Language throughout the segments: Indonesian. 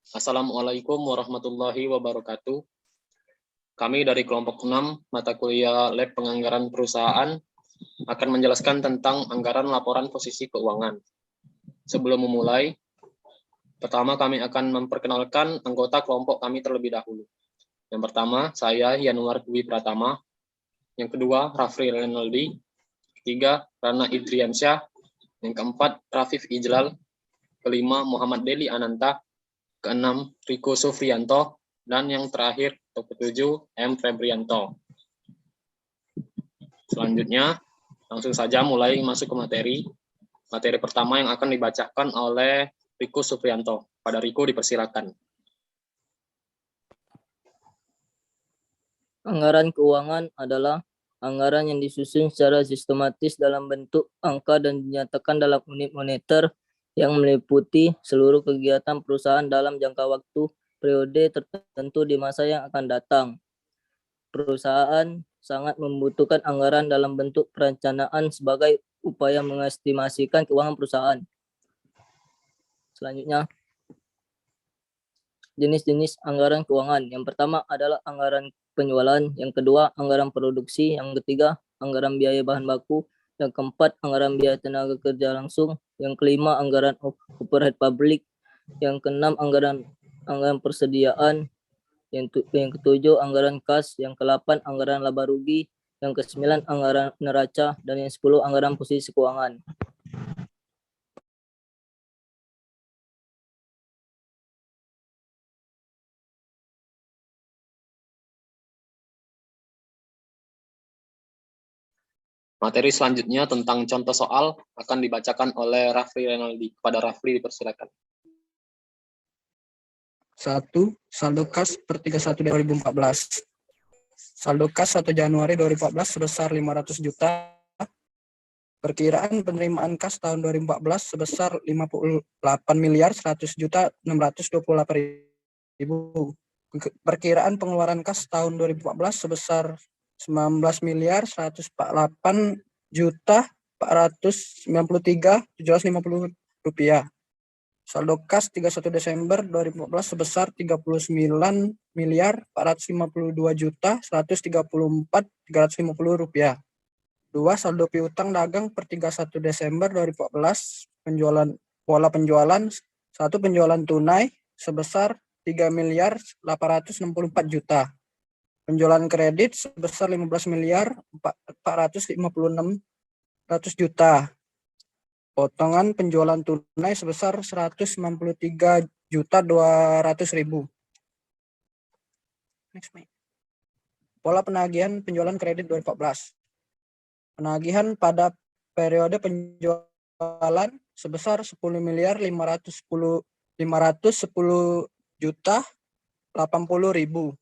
Assalamualaikum warahmatullahi wabarakatuh. Kami dari kelompok 6 mata kuliah Lab Penganggaran Perusahaan akan menjelaskan tentang anggaran laporan posisi keuangan. Sebelum memulai, pertama kami akan memperkenalkan anggota kelompok kami terlebih dahulu. Yang pertama, saya Yanuar Dwi Pratama. Yang kedua, Rafri Renaldi. Ketiga, Rana Idriansyah. Yang keempat, Rafif Ijlal. Kelima, Muhammad Deli Ananta. Keenam, Riko Sufrianto. Dan yang terakhir, atau ketujuh, M. Febrianto. Selanjutnya, langsung saja mulai masuk ke materi. Materi pertama yang akan dibacakan oleh Riko Sufrianto. Pada Riko dipersilakan. Anggaran keuangan adalah anggaran yang disusun secara sistematis dalam bentuk angka dan dinyatakan dalam unit moneter yang meliputi seluruh kegiatan perusahaan dalam jangka waktu periode tertentu di masa yang akan datang. Perusahaan sangat membutuhkan anggaran dalam bentuk perencanaan sebagai upaya mengestimasikan keuangan perusahaan. Selanjutnya, jenis-jenis anggaran keuangan. Yang pertama adalah anggaran penjualan, yang kedua anggaran produksi, yang ketiga anggaran biaya bahan baku, yang keempat anggaran biaya tenaga kerja langsung, yang kelima anggaran overhead publik, yang keenam anggaran persediaan, yang ketujuh anggaran kas, yang ke-8 anggaran laba rugi, yang ke-9 anggaran neraca, dan yang 10 anggaran posisi keuangan. Materi selanjutnya tentang contoh soal akan dibacakan oleh Rafri Renaldi. Kepada Rafri dipersilakan. 1. Saldo kas per 31 2014. Saldo kas 1 Januari 2014 sebesar 500 juta. Perkiraan penerimaan kas tahun 2014 sebesar 58.100.628.000. Perkiraan pengeluaran kas tahun 2014 sebesar 19.148.493.750 rupiah. Saldo kas 31 Desember 2014 sebesar 39.452.134.350 rupiah. 2. Saldo piutang dagang per 31 Desember 2014 pola penjualan 1. Penjualan tunai sebesar 3.864 juta. Penjualan kredit sebesar 15.456 juta. Potongan penjualan tunai sebesar 193.200.000. Pola penagihan penjualan kredit 2014. Penagihan pada periode penjualan sebesar 10.510.080.000.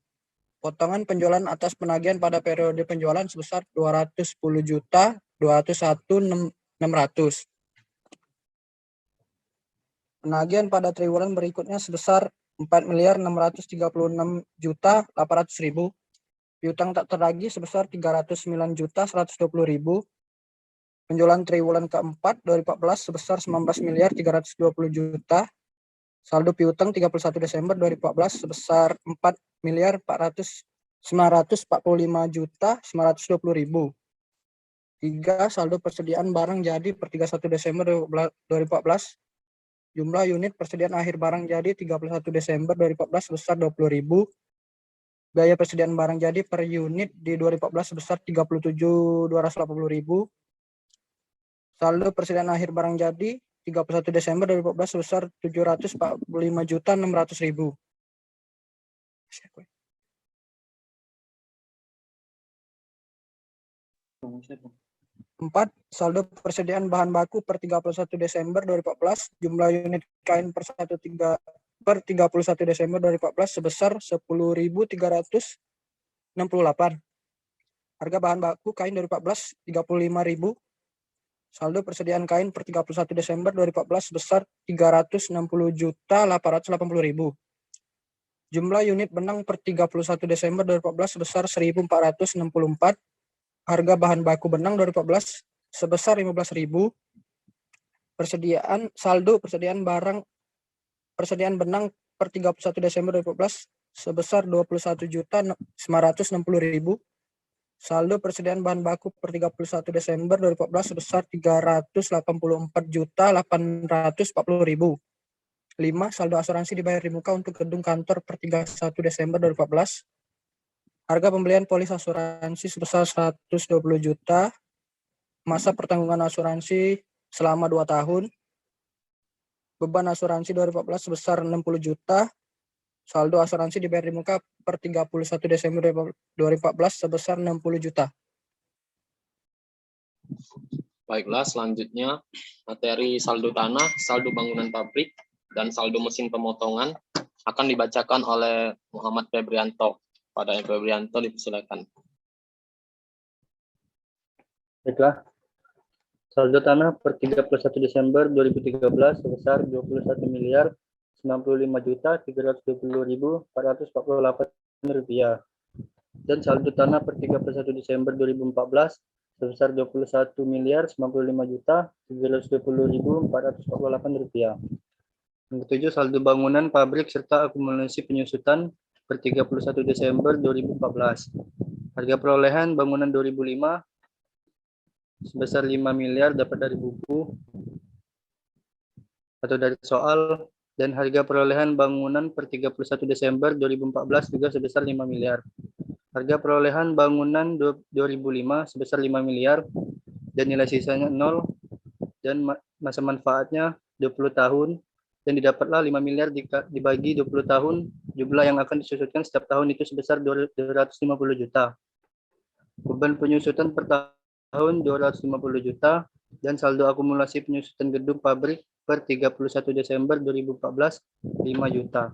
Potongan penjualan atas penagihan pada periode penjualan sebesar 210.201.600. Penagihan pada triwulan berikutnya sebesar 4.636.800.000. Piutang tak tertagih sebesar 309.120.000. Penjualan triwulan keempat 2014 sebesar 19.320 juta. Saldo piutang 31 Desember 2014 sebesar 4.945.920.000. 3. Saldo persediaan barang jadi per 31 Desember 2014. Jumlah unit persediaan akhir barang jadi 31 Desember 2014 sebesar 20.000. Biaya persediaan barang jadi per unit di 2014 sebesar 37.280.000. Saldo persediaan akhir barang jadi 31 Desember 2014 sebesar 745.600.000. 4. Saldo persediaan bahan baku per 31 Desember 2014. Jumlah unit kain per 31 Desember 2014 sebesar 10.368. Harga bahan baku kain 2014 35.000. Saldo persediaan kain per 31 Desember 2014 sebesar 360.880.000. Jumlah unit benang per 31 Desember 2014 sebesar 1.464. Harga bahan baku benang 2014 sebesar 15.000. Saldo persediaan benang per 31 Desember 2014 sebesar 21.960.000. Saldo persediaan bahan baku per 31 Desember 2014 sebesar 384.840.000. 5. Saldo asuransi dibayar di muka untuk gedung kantor per 31 Desember 2014. Harga pembelian polis asuransi sebesar 120 juta. Masa pertanggungan asuransi selama 2 tahun. Beban asuransi 2014 sebesar 60 juta. Saldo asuransi dibayar di muka per 31 Desember 2014 sebesar 60 juta. Baiklah, selanjutnya materi saldo tanah, saldo bangunan pabrik, dan saldo mesin pemotongan akan dibacakan oleh Muhammad Febrianto. Pada Febrianto dipersilakan. Baiklah. Saldo tanah per 31 Desember 2013 sebesar 21.955.320.448 rupiah. Dan saldo tanah per 31 Desember 2014 sebesar 21.955.320.448 rupiah. Yang ketujuh, saldo bangunan pabrik serta akumulasi penyusutan per 31 Desember 2014. Harga perolehan bangunan 2005 sebesar 5 miliar dapat dari buku atau dari soal, dan harga perolehan bangunan per 31 Desember 2014 juga sebesar 5 miliar. Harga perolehan bangunan 2005 sebesar 5 miliar dan nilai sisanya 0 dan masa manfaatnya 20 tahun dan didapatlah 5 miliar dibagi 20 tahun, jumlah yang akan disusutkan setiap tahun itu sebesar 250 juta. Beban penyusutan per tahun 250 juta dan saldo akumulasi penyusutan gedung pabrik per 31 Desember 2014 5 juta.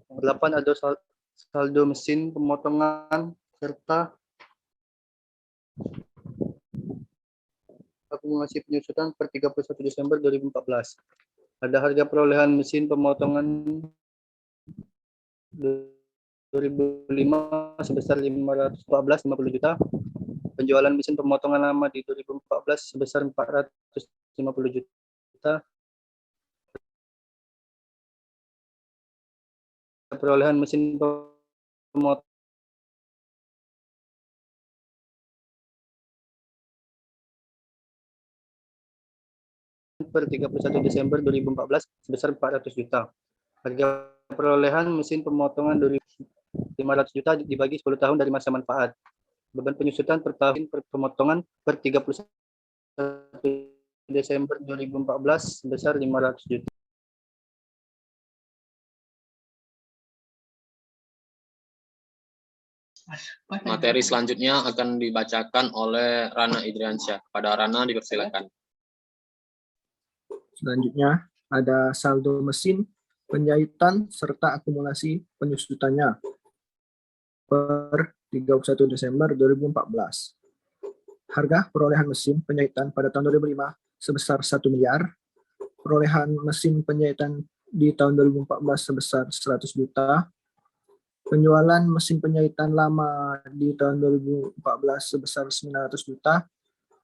Yang 8 ada saldo mesin pemotongan serta akumulasi penyusutan per 31 Desember 2014. Ada harga perolehan mesin pemotongan 2005 sebesar 514,50 juta. Penjualan mesin pemotongan lama di 2014 sebesar 450 juta. Perolehan mesin pemotongan per 31 Desember 2014 sebesar 400 juta. Harga perolehan mesin pemotongan 500 juta dibagi 10 tahun dari masa manfaat. Beban penyusutan per tahun per pemotongan per 31 Desember 2014 sebesar 500 juta. Materi selanjutnya akan dibacakan oleh Rana Idriansyah. Pada Rana dipersilakan. Selanjutnya ada saldo mesin penjahitan serta akumulasi penyusutannya per 31 Desember 2014. Harga perolehan mesin penjahitan pada tahun 2005 sebesar 1 miliar. Perolehan mesin penjahitan di tahun 2014 sebesar 100 juta. Penjualan mesin penjahitan lama di tahun 2014 sebesar 900 juta.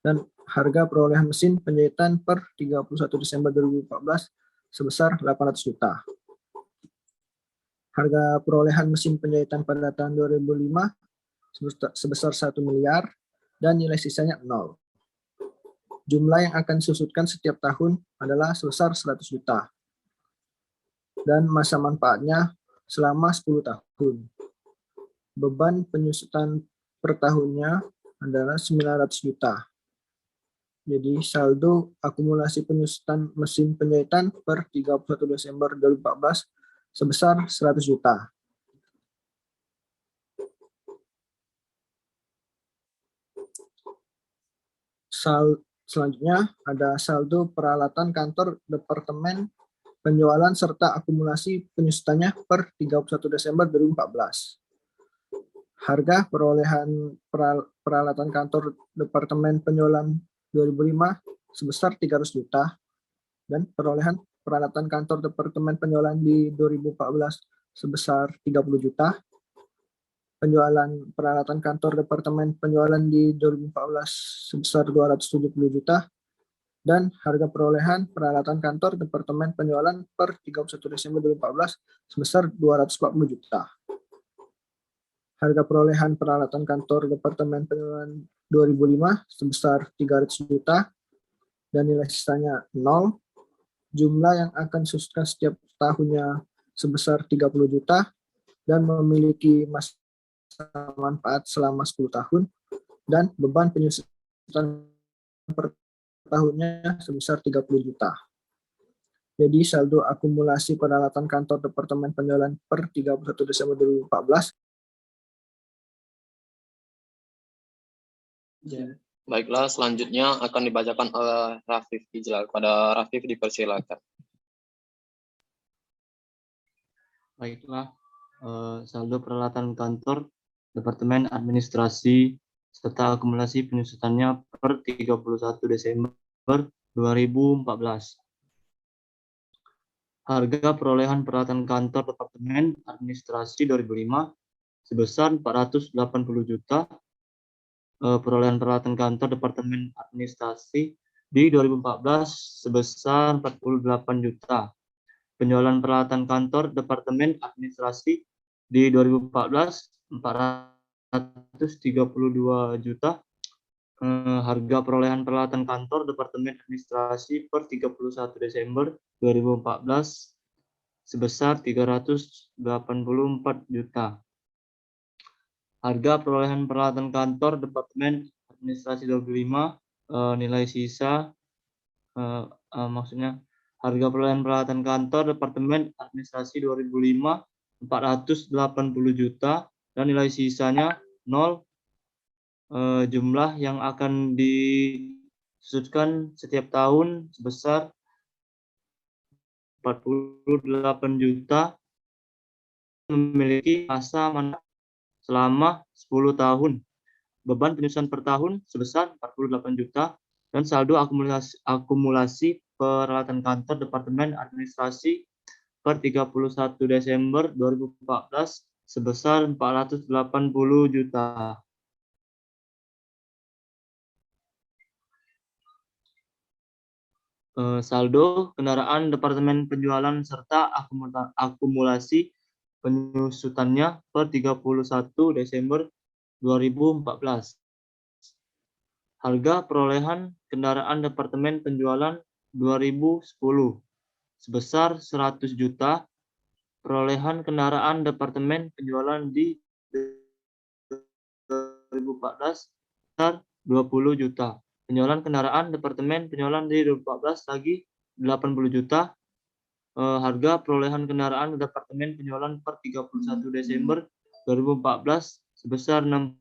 Dan harga perolehan mesin penjahitan per 31 Desember 2014 sebesar 800 juta. Harga perolehan mesin penjahitan pada tahun 2005 sebesar 1 miliar dan nilai sisanya 0. Jumlah yang akan disusutkan setiap tahun adalah sebesar 100 juta. Dan masa manfaatnya selama 10 tahun. Beban penyusutan per tahunnya adalah 900 juta. Jadi saldo akumulasi penyusutan mesin penjahitan per 31 Desember 2014 sebesar 100 juta. Selanjutnya ada saldo peralatan kantor departemen penjualan serta akumulasi penyusutannya per 31 Desember 2014. Harga perolehan peralatan kantor Departemen Penjualan 2005 sebesar 300 juta dan perolehan peralatan kantor Departemen Penjualan di 2014 sebesar 30 juta. Penjualan peralatan kantor Departemen Penjualan di 2014 sebesar 270 juta dan harga perolehan peralatan kantor Departemen Penjualan per 31 Desember 2014 sebesar 240 juta. Harga perolehan peralatan kantor Departemen Penjualan 2005 sebesar 300 juta dan nilai sisanya 0. Jumlah yang akan disusutkan setiap tahunnya sebesar 30 juta dan memiliki masa manfaat selama 10 tahun dan beban penyusutan per tahunnya sebesar 30 juta. Jadi saldo akumulasi peralatan kantor Departemen Penjualan per 31 Desember 2014. Baiklah, selanjutnya akan dibacakan oleh Rafif Ijlal. Kepada Rafif dipersilakan. Baiklah, saldo peralatan kantor Departemen Administrasi serta akumulasi penyusutannya per 31 Desember 2014. Harga perolehan peralatan kantor Departemen Administrasi 2005 sebesar 480 juta. Perolehan peralatan kantor Departemen Administrasi di 2014 sebesar 48 juta. Penjualan peralatan kantor Departemen Administrasi di 2014 432 juta. Harga perolehan peralatan kantor Departemen Administrasi per 31 Desember 2014 sebesar 384 juta. Harga perolehan peralatan kantor Departemen Administrasi 25 nilai sisa maksudnya harga perolehan peralatan kantor Departemen Administrasi 2005 480 juta dan nilai sisanya 0. Jumlah yang akan disusutkan setiap tahun sebesar 48 juta, memiliki masa manfaat selama 10 tahun. Beban penyusutan per tahun sebesar 48 juta dan saldo akumulasi peralatan kantor Departemen Administrasi per 31 Desember 2014 sebesar 480 juta. Saldo kendaraan Departemen Penjualan serta akumulasi penyusutannya per 31 Desember 2014. Harga perolehan kendaraan Departemen Penjualan 2010 sebesar 100 juta. Perolehan kendaraan Departemen Penjualan di 2014 sebesar 20 juta. Penjualan kendaraan Departemen Penjualan di 2014 lagi 80 juta. Harga perolehan kendaraan Departemen Penjualan per 31 Desember 2014 sebesar 60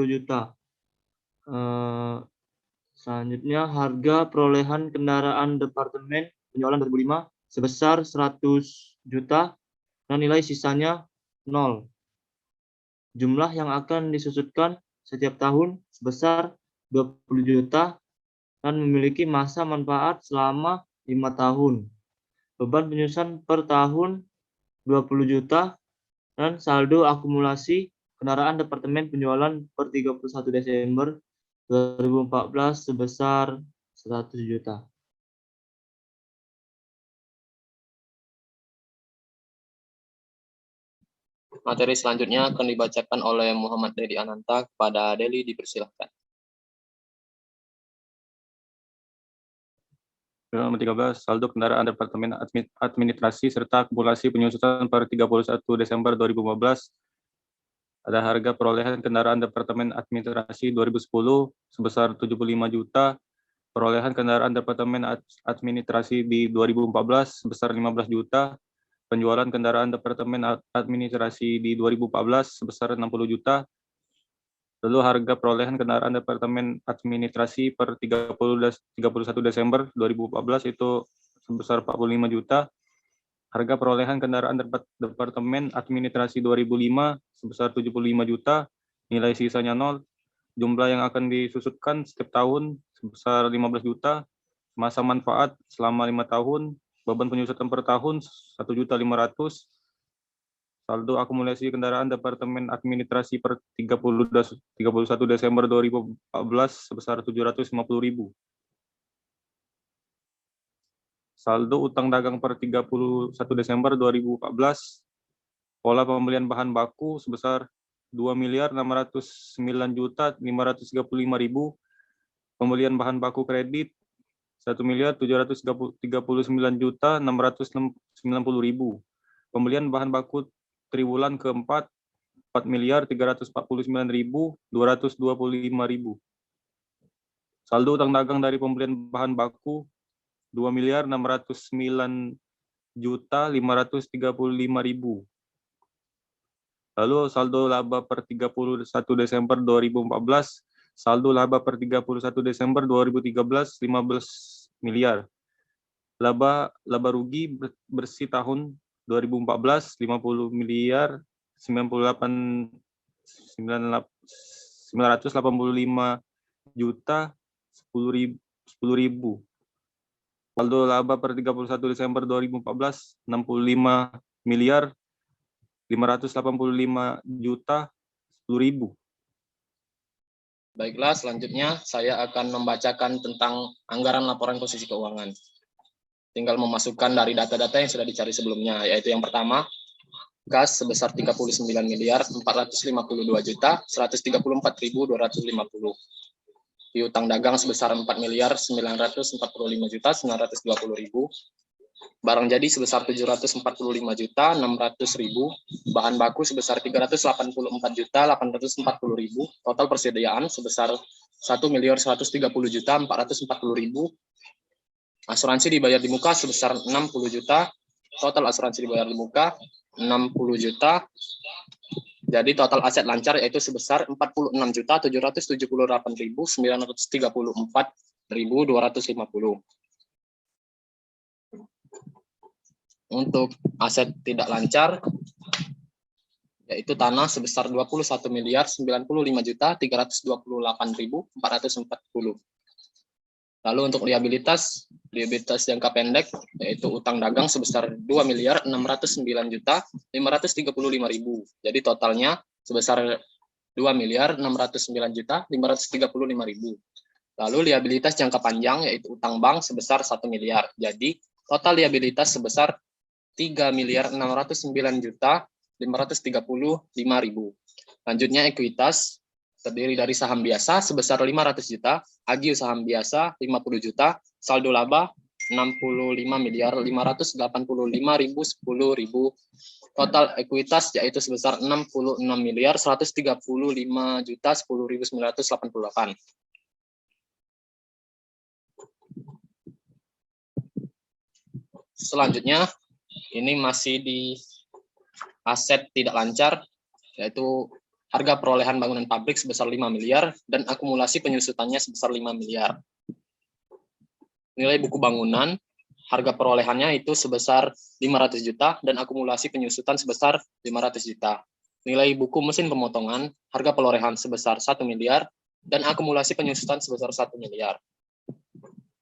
juta. Selanjutnya harga perolehan kendaraan Departemen Penjualan 2005 sebesar 100 juta dan nilai sisanya 0. Jumlah yang akan disusutkan setiap tahun sebesar 20 juta dan memiliki masa manfaat selama 5 tahun. Beban penyusutan per tahun 20 juta dan saldo akumulasi kendaraan Departemen Penjualan per 31 Desember 2014 sebesar 100 juta. Materi selanjutnya akan dibacakan oleh Muhammad Dedi Ananta. Kepada Deli dipersilakan. Nomor 13, saldo kendaraan Departemen Administrasi serta akumulasi penyusutan per 31 Desember 2015. Ada harga perolehan kendaraan Departemen Administrasi 2010 sebesar 75 juta. Perolehan kendaraan Departemen Administrasi di 2014 sebesar 15 juta. Penjualan kendaraan Departemen Administrasi di 2014 sebesar 60 juta. Lalu harga perolehan kendaraan Departemen Administrasi per 31 Desember 2014 itu sebesar 45 juta. Harga perolehan kendaraan Departemen Administrasi 2005 sebesar 75 juta. nilai sisanya 0, jumlah yang akan disusutkan setiap tahun sebesar 15 juta, masa manfaat selama 5 tahun, beban penyusutan per tahun 1.500.000, saldo akumulasi kendaraan Departemen Administrasi per 31 Desember 2014 sebesar 750.000. Saldo utang dagang per 31 Desember 2014, pola pembelian bahan baku sebesar 2.609.535.000, pembelian bahan baku kredit 1.739.690.000, pembelian bahan baku triwulan keempat 4.349.225.000. Saldo utang dagang dari pembelian bahan baku 2.609.535.000. Lalu saldo laba per 31 Desember 2014, saldo laba per 31 Desember 2013 15 miliar. Laba rugi bersih tahun 2014 50 miliar 985 juta 10.000. Saldo laba per 31 Desember 2014 65 miliar 585 juta 10.000. Baiklah, selanjutnya saya akan membacakan tentang anggaran laporan posisi keuangan. Tinggal memasukkan dari data-data yang sudah dicari sebelumnya, yaitu yang pertama, gas sebesar 39 miliar 452 juta 134.250. Piutang dagang sebesar 4 miliar 945 juta 920.000. Barang jadi sebesar 745 juta 600.000, bahan baku sebesar 384 juta 840.000, total persediaan sebesar 1 miliar 130 juta 440.000, asuransi dibayar di muka sebesar 60 juta, total asuransi dibayar di muka 60 juta, jadi total aset lancar yaitu sebesar 46.778.934.250. Untuk aset tidak lancar, yaitu tanah sebesar 21 miliar 95 juta 328.440. Lalu untuk liabilitas jangka pendek, yaitu utang dagang sebesar 2 miliar 609 juta 535.000. Jadi totalnya sebesar 2 miliar 609 juta 535.000. Lalu liabilitas jangka panjang, yaitu utang bank sebesar 1 miliar. Jadi total liabilitas sebesar 3 miliar 609 juta 535.000. Lanjutnya ekuitas terdiri dari saham biasa sebesar 500 juta, agio saham biasa 50 juta, saldo laba 65 miliar 585.010.000. Total ekuitas yaitu sebesar 66 miliar 135 juta 10.988. Selanjutnya, ini masih di aset tidak lancar, yaitu harga perolehan bangunan pabrik sebesar 5 miliar dan akumulasi penyusutannya sebesar 5 miliar. Nilai buku bangunan, harga perolehannya itu sebesar 500 juta dan akumulasi penyusutan sebesar 500 juta. Nilai buku mesin pemotongan, harga perolehan sebesar 1 miliar dan akumulasi penyusutan sebesar 1 miliar.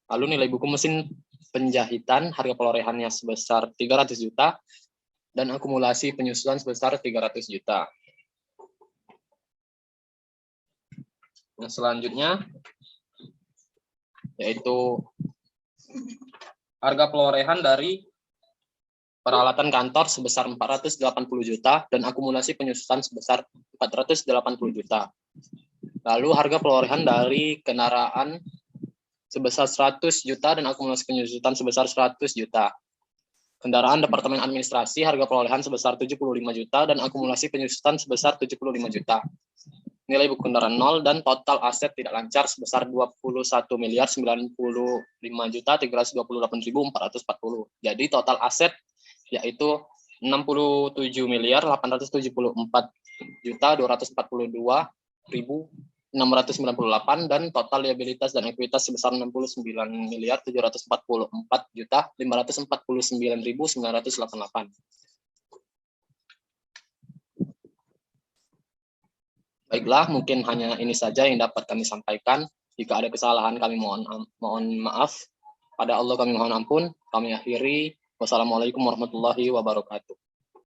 Lalu nilai buku mesin penjahitan, harga perolehannya sebesar 300 juta dan akumulasi penyusutan sebesar 300 juta. Nah, selanjutnya yaitu harga perolehan dari peralatan kantor sebesar 480 juta dan akumulasi penyusutan sebesar 480 juta. Lalu harga perolehan dari kendaraan sebesar 100 juta dan akumulasi penyusutan sebesar 100 juta. Kendaraan Departemen Administrasi harga perolehan sebesar 75 juta dan akumulasi penyusutan sebesar 75 juta. Nilai buku kendaraan 0 dan total aset tidak lancar sebesar 21 miliar 95 juta 328.440. Jadi total aset yaitu 67 miliar 874 juta 242.698 dan total liabilitas dan ekuitas sebesar 69 miliar 744 juta 549.988. Baiklah, mungkin hanya ini saja yang dapat kami sampaikan. Jika ada kesalahan kami mohon maaf. Pada Allah kami mohon ampun. Kami akhiri. Wassalamualaikum warahmatullahi wabarakatuh.